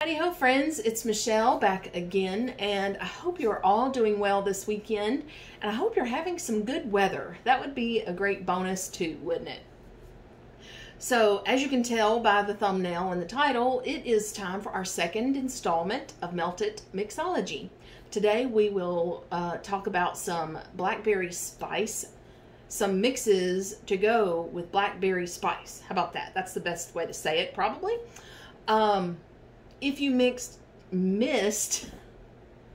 Howdy ho friends, it's Michelle back again, and I hope you're all doing well this weekend, and I hope you're having some good weather. That would be a great bonus too, wouldn't it? So as you can tell by the thumbnail and the title, it is time for our second installment of Melted Mixology. Today we will talk about some blackberry spice, some mixes to go with blackberry spice. How about that? That's the best way to say it, probably. If you missed,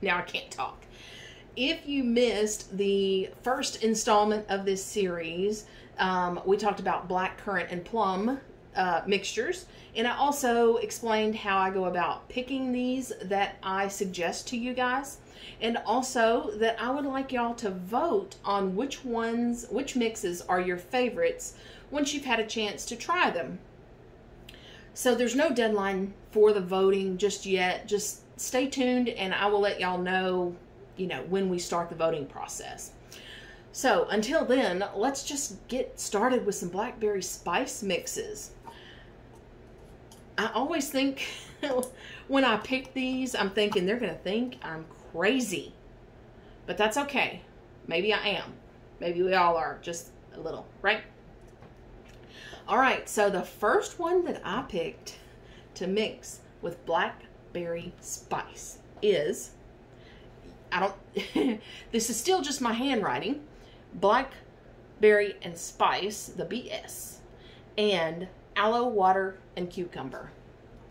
now I can't talk. If you missed the first installment of this series, we talked about blackcurrant and plum mixtures, and I also explained how I go about picking these that I suggest to you guys, and also that I would like y'all to vote on which mixes are your favorites once you've had a chance to try them. So there's no deadline for the voting just yet. Just stay tuned and I will let y'all know, when we start the voting process. So until then, let's just get started with some blackberry spice mixes. I always think when I pick these, I'm thinking they're going to think I'm crazy. But that's okay. Maybe I am. Maybe we all are, just a little, right? Alright, so the first one that I picked to mix with blackberry spice is, this is still just my handwriting, blackberry and spice, the BS, and aloe water and cucumber.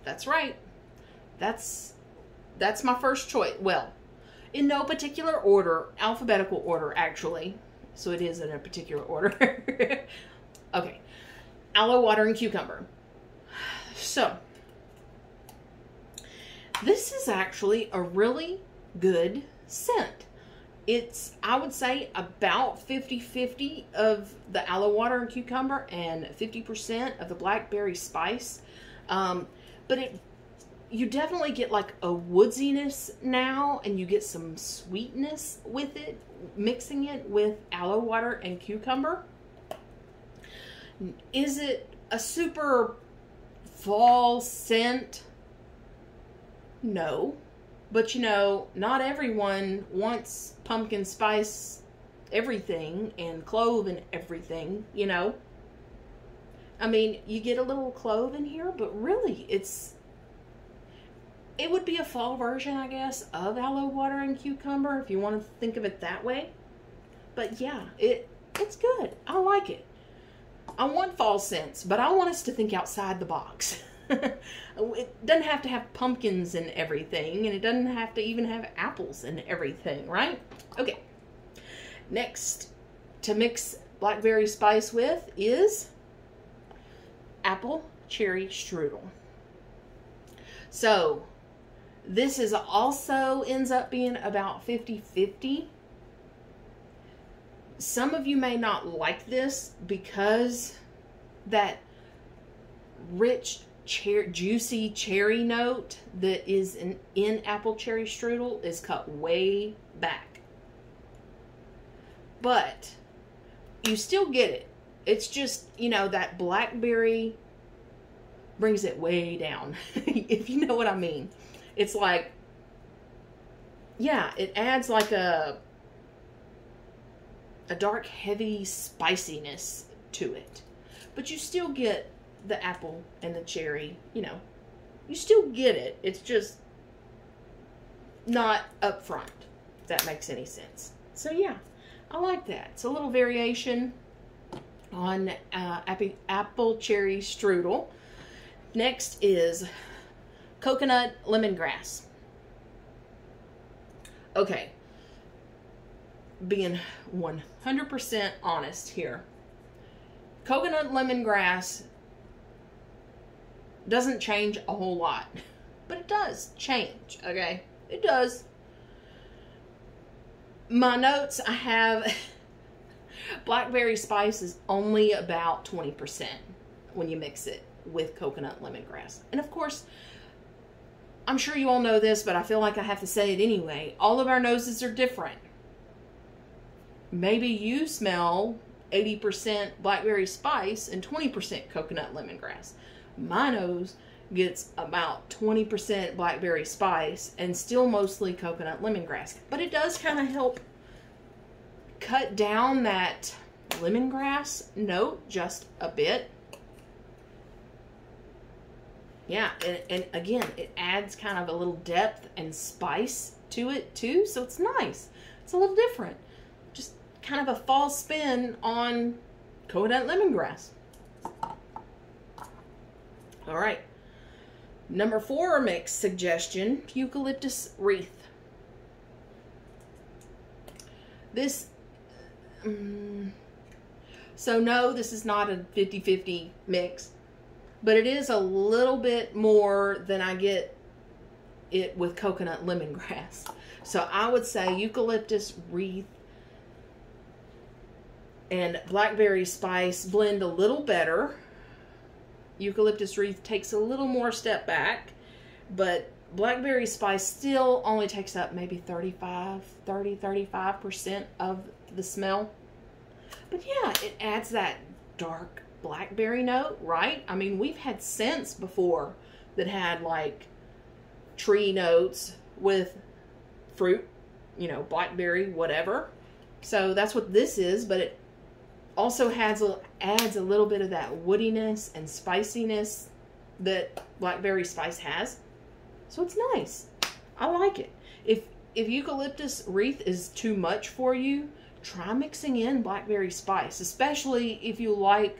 That's right. That's my first choice. Well, in no particular order, alphabetical order actually, so it is in a particular order. Okay. Aloe water and cucumber. So, this is actually a really good scent. It's, I would say, about 50-50 of the aloe water and cucumber and 50% of the blackberry spice. But you definitely get like a woodsiness now, and you get some sweetness with it, mixing it with aloe water and cucumber. Is it a super fall scent? No. But not everyone wants pumpkin spice everything and clove and everything, I mean, you get a little clove in here, but really it would be a fall version, I guess, of aloe water and cucumber if you want to think of it that way. But yeah, it's good. I like it. I want fall scents, but I want us to think outside the box. It doesn't have to have pumpkins and everything, and it doesn't have to even have apples and everything, right? Okay. Next to mix blackberry spice with is apple cherry strudel. So this is also ends up being about 50-50. Some of you may not like this because that rich, juicy cherry note that is in apple cherry strudel is cut way back. But you still get it. It's just, that blackberry brings it way down, if you know what I mean. It's like, yeah, it adds like a dark, heavy spiciness to it. But you still get the apple and the cherry, you still get it. It's just not up front, if that makes any sense. So yeah, I like that. It's a little variation on apple cherry strudel. Next is coconut lemongrass. Okay. Being 100% honest here, coconut lemongrass doesn't change a whole lot, but it does change, okay? It does. My notes, I have blackberry spice is only about 20% when you mix it with coconut lemongrass. And of course, I'm sure you all know this, but I feel like I have to say it anyway. All of our noses are different. Maybe you smell 80% blackberry spice and 20% coconut lemongrass. My nose gets about 20% blackberry spice and still mostly coconut lemongrass. But it does kind of help cut down that lemongrass note just a bit. Yeah, and again, it adds kind of a little depth and spice to it too, so it's nice. It's a little different. Just kind of a fall spin on coconut lemongrass. All right. Number 4 mix suggestion, Eucalyptus Wreath. This, so no, this is not a 50-50 mix, but it is a little bit more than I get it with coconut lemongrass. So I would say Eucalyptus Wreath and blackberry spice blend a little better. Eucalyptus Wreath takes a little more step back, but blackberry spice still only takes up maybe 35% of the smell. But yeah, it adds that dark blackberry note, right? I mean, we've had scents before that had like tree notes with fruit, you know, blackberry, whatever. So that's what this is, but it also adds a little bit of that woodiness and spiciness that blackberry spice has. So it's nice. I like it. If Eucalyptus Wreath is too much for you, try mixing in blackberry spice, especially if you like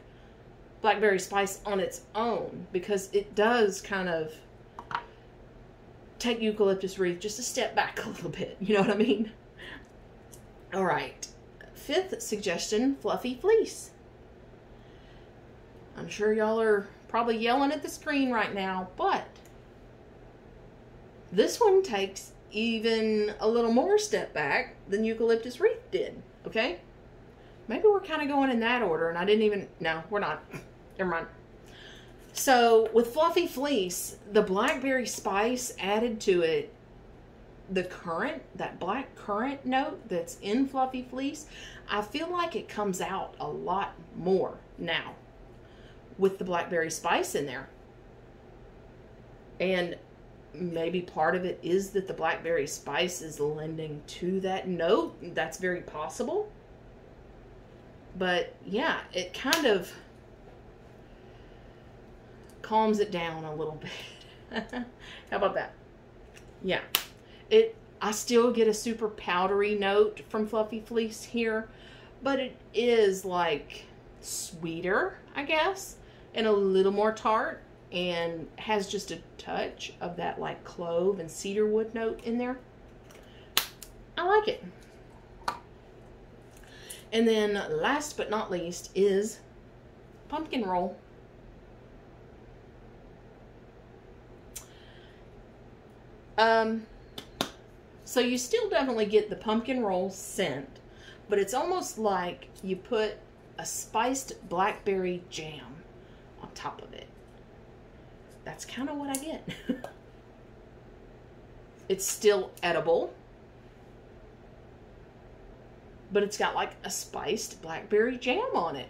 blackberry spice on its own, because it does kind of take Eucalyptus Wreath just a step back a little bit. You know what I mean? All right. 5th suggestion, Fluffy Fleece. I'm sure y'all are probably yelling at the screen right now, but this one takes even a little more step back than Eucalyptus Wreath did, okay? Maybe we're kind of going in that order, and I didn't even, no, we're not. Never mind. So, with Fluffy Fleece, the blackberry spice added to it, the currant, that black currant note that's in Fluffy Fleece, I feel like it comes out a lot more now with the blackberry spice in there. And maybe part of it is that the blackberry spice is lending to that note. That's very possible. But yeah, it kind of calms it down a little bit. How about that? Yeah. I still get a super powdery note from Fluffy Fleece here, but it is like sweeter, I guess, and a little more tart, and has just a touch of that like clove and cedarwood note in there. I like it. And then last but not least is pumpkin roll. So you still definitely get the pumpkin roll scent, but it's almost like you put a spiced blackberry jam on top of it. That's kind of what I get. It's still edible, but it's got like a spiced blackberry jam on it.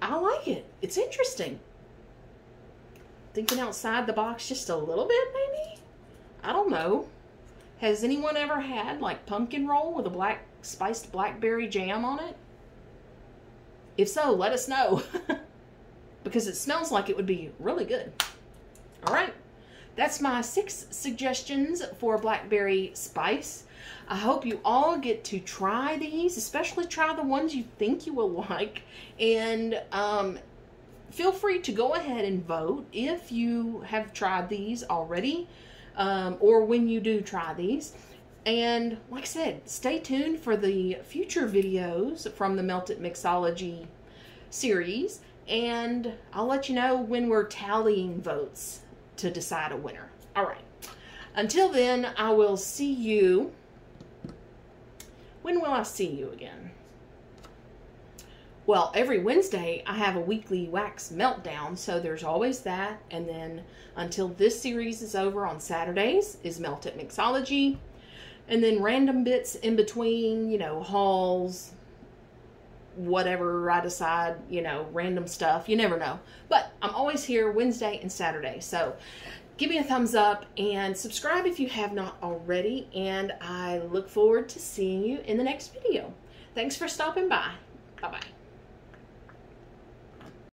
I like it. It's interesting. Thinking outside the box just a little bit, maybe? I don't know. Has anyone ever had like pumpkin roll with a spiced blackberry jam on it? If so, let us know. Because it smells like it would be really good. All right. That's my 6 suggestions for blackberry spice. I hope you all get to try these, especially try the ones you think you will like. And feel free to go ahead and vote if you have tried these already. Or when you do try these. And like I said, stay tuned for the future videos from the Melted Mixology series, and I'll let you know when we're tallying votes to decide a winner. All right. Until then, I will see you. When will I see you again? Well, every Wednesday I have a weekly wax meltdown, so there's always that. And then until this series is over on Saturdays is Melted Mixology. And then random bits in between, you know, hauls, whatever I decide, you know, random stuff. You never know. But I'm always here Wednesday and Saturday. So give me a thumbs up and subscribe if you have not already. And I look forward to seeing you in the next video. Thanks for stopping by. Bye-bye.